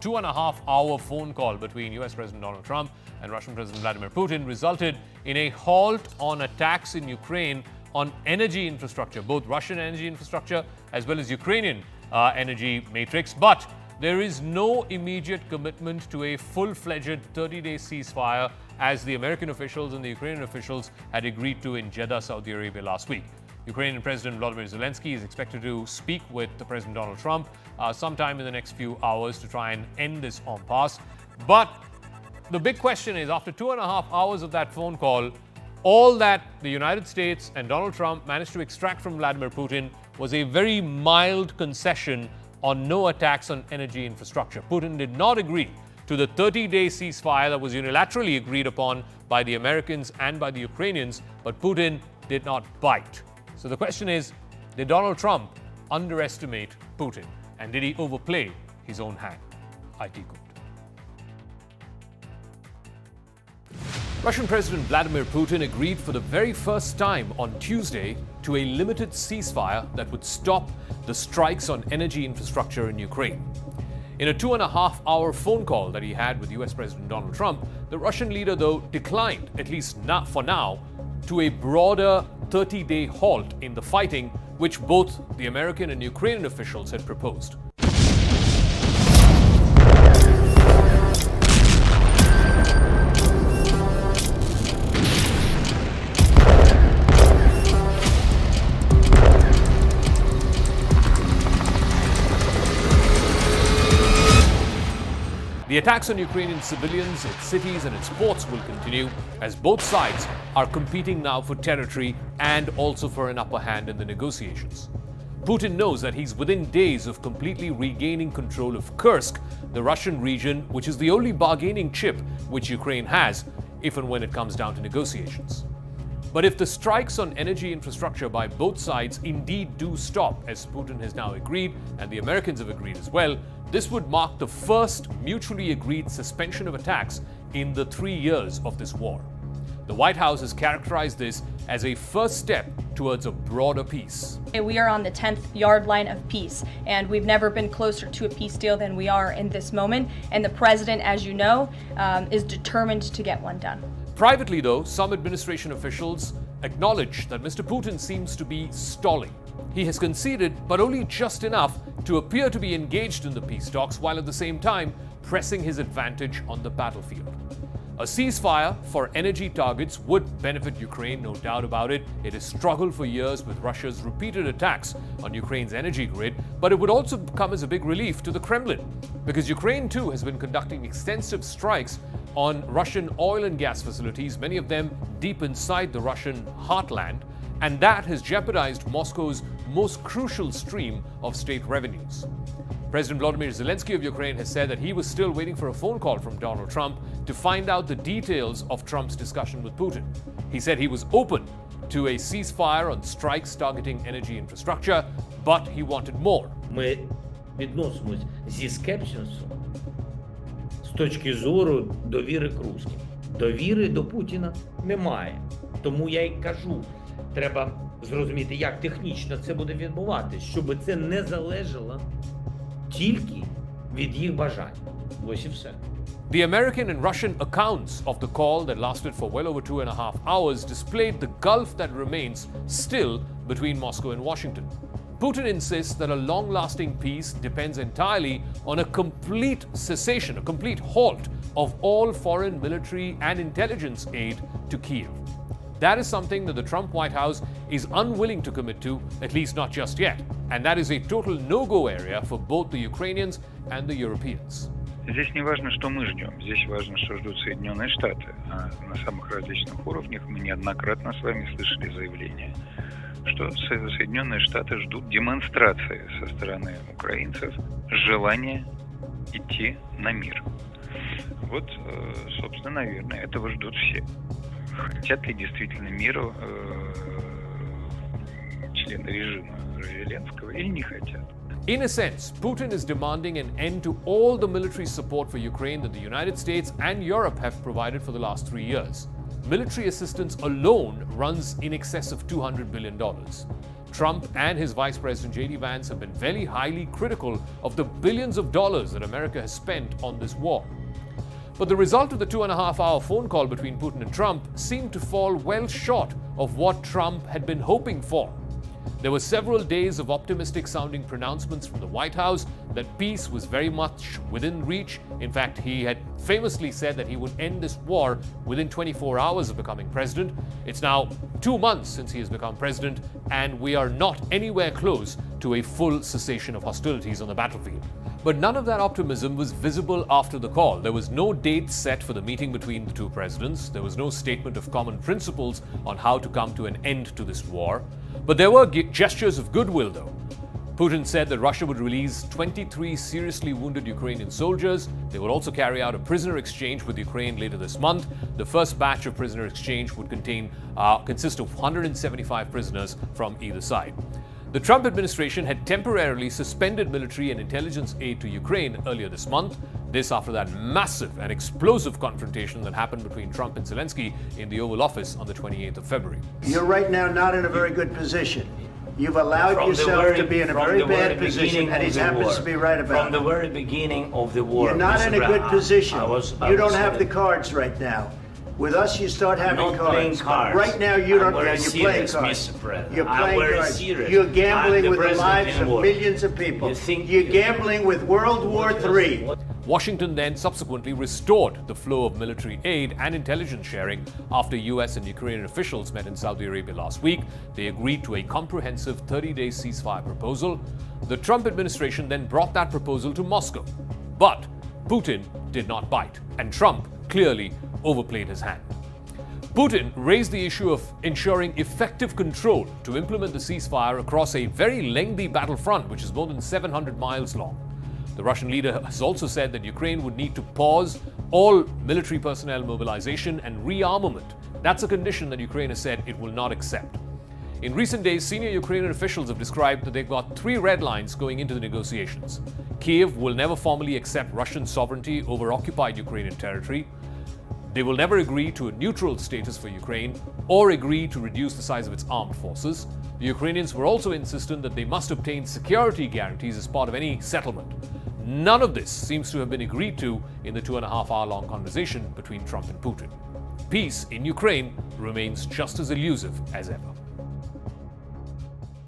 2.5-hour phone call between US President Donald Trump and Russian President Vladimir Putin resulted in a halt on attacks in Ukraine on energy infrastructure, both Russian energy infrastructure as well as Ukrainian energy matrix. But there is no immediate commitment to a full-fledged 30-day ceasefire as the American officials and the Ukrainian officials had agreed to in Jeddah, Saudi Arabia last week. Ukrainian President Volodymyr Zelensky is expected to speak with President Donald Trump sometime in the next few hours to try and end this impasse. But the big question is, after 2.5 hours of that phone call, all that the United States and Donald Trump managed to extract from Vladimir Putin was a very mild concession on no attacks on energy infrastructure. Putin did not agree to the 30-day ceasefire that was unilaterally agreed upon by the Americans and by the Ukrainians, but Putin did not bite. So the question is, did Donald Trump underestimate Putin? And did he overplay his own hand? IT Code. Russian President Vladimir Putin agreed for the very first time on Tuesday to a limited ceasefire that would stop the strikes on energy infrastructure in Ukraine. In a 2.5-hour phone call that he had with US President Donald Trump, the Russian leader, though, declined, at least not for now, to a broader 30-day halt in the fighting, which both the American and Ukrainian officials had proposed. The attacks on Ukrainian civilians, its cities and its ports will continue as both sides are competing now for territory and also for an upper hand in the negotiations. Putin knows that he's within days of completely regaining control of Kursk, the Russian region, which is the only bargaining chip which Ukraine has, if and when it comes down to negotiations. But if the strikes on energy infrastructure by both sides indeed do stop, as Putin has now agreed and the Americans have agreed as well, this would mark the first mutually agreed suspension of attacks in the 3 years of this war. The White House has characterized this as a first step towards a broader peace. We are on the 10th yard line of peace, and we've never been closer to a peace deal than we are in this moment. And the president, as you know, is determined to get one done. Privately, though, some administration officials acknowledge that Mr. Putin seems to be stalling. He has conceded, but only just enough to appear to be engaged in the peace talks, while at the same time pressing his advantage on the battlefield. A ceasefire for energy targets would benefit Ukraine, no doubt about it. It has struggled for years with Russia's repeated attacks on Ukraine's energy grid, but it would also come as a big relief to the Kremlin, because Ukraine too has been conducting extensive strikes on Russian oil and gas facilities, many of them deep inside the Russian heartland, and that has jeopardized Moscow's most crucial stream of state revenues. President Volodymyr Zelensky of Ukraine has said that he was still waiting for a phone call from Donald Trump to find out the details of Trump's discussion with Putin. He said he was open to a ceasefire on strikes targeting energy infrastructure, but he wanted more. Ми відносимось зі скепсисом з точки зору довіри к русским. Довіри до Путіна немає. Тому я й кажу, треба зрозуміти, як технічно це буде відбуватися, щоб це не залежало тільки від їх бажань. Ось і все. The American and Russian accounts of the call that lasted for well over 2.5 hours displayed the gulf that remains still between Moscow and Washington. Putin insists that a long-lasting peace depends entirely on a complete cessation, a complete halt of all foreign military and intelligence aid to Kyiv. That is something that the Trump White House is unwilling to commit to, at least not just yet. And that is a total no-go area for both the Ukrainians and the Europeans. Здесь не важно, что мы ждем, здесь важно, что ждут Соединенные Штаты. А на самых различных уровнях мы неоднократно с вами слышали заявления, что Соединенные Штаты ждут демонстрации со стороны украинцев желания идти на мир. Вот, собственно, наверное, этого ждут все. Хотят ли действительно мира члены режима Зеленского или не хотят? In a sense, Putin is demanding an end to all the military support for Ukraine that the United States and Europe have provided for the last 3 years. Military assistance alone runs in excess of $200 billion. Trump and his Vice President J.D. Vance have been very highly critical of the billions of dollars that America has spent on this war. But the result of the 2.5-hour phone call between Putin and Trump seemed to fall well short of what Trump had been hoping for. There were several days of optimistic-sounding pronouncements from the White House that peace was very much within reach. In fact, he had famously said that he would end this war within 24 hours of becoming president. It's now 2 months since he has become president, and we are not anywhere close to a full cessation of hostilities on the battlefield. But none of that optimism was visible after the call. There was no date set for the meeting between the two presidents. There was no statement of common principles on how to come to an end to this war. But there were gestures of goodwill, though. Putin said that Russia would release 23 seriously wounded Ukrainian soldiers. They would also carry out a prisoner exchange with Ukraine later this month. The first batch of prisoner exchange would consist of 175 prisoners from either side. The Trump administration had temporarily suspended military and intelligence aid to Ukraine earlier this month. This after that massive and explosive confrontation that happened between Trump and Zelensky in the Oval Office on the 28th of February. You're right now not in a very good position. You've allowed yourself to be in a very bad position, and he happens to be right about it. From the very beginning of the war. You're not in a good position. You don't have the cards right now. With us, you start having cards. Right now, you don't. You're playing cards. You're playing cards. You're gambling with the lives of millions of people. You're gambling with World War III. Washington then subsequently restored the flow of military aid and intelligence sharing after US and Ukrainian officials met in Saudi Arabia last week. They agreed to a comprehensive 30-day ceasefire proposal. The Trump administration then brought that proposal to Moscow. But Putin did not bite, and Trump clearly overplayed his hand. Putin raised the issue of ensuring effective control to implement the ceasefire across a very lengthy battlefront, which is more than 700 miles long. The Russian leader has also said that Ukraine would need to pause all military personnel mobilization and rearmament. That's a condition that Ukraine has said it will not accept. In recent days, senior Ukrainian officials have described that they've got 3 red lines going into the negotiations. Kyiv will never formally accept Russian sovereignty over occupied Ukrainian territory. They will never agree to a neutral status for Ukraine or agree to reduce the size of its armed forces. The Ukrainians were also insistent that they must obtain security guarantees as part of any settlement. None of this seems to have been agreed to in the 2.5-hour-long conversation between Trump and Putin. Peace in Ukraine remains just as elusive as ever.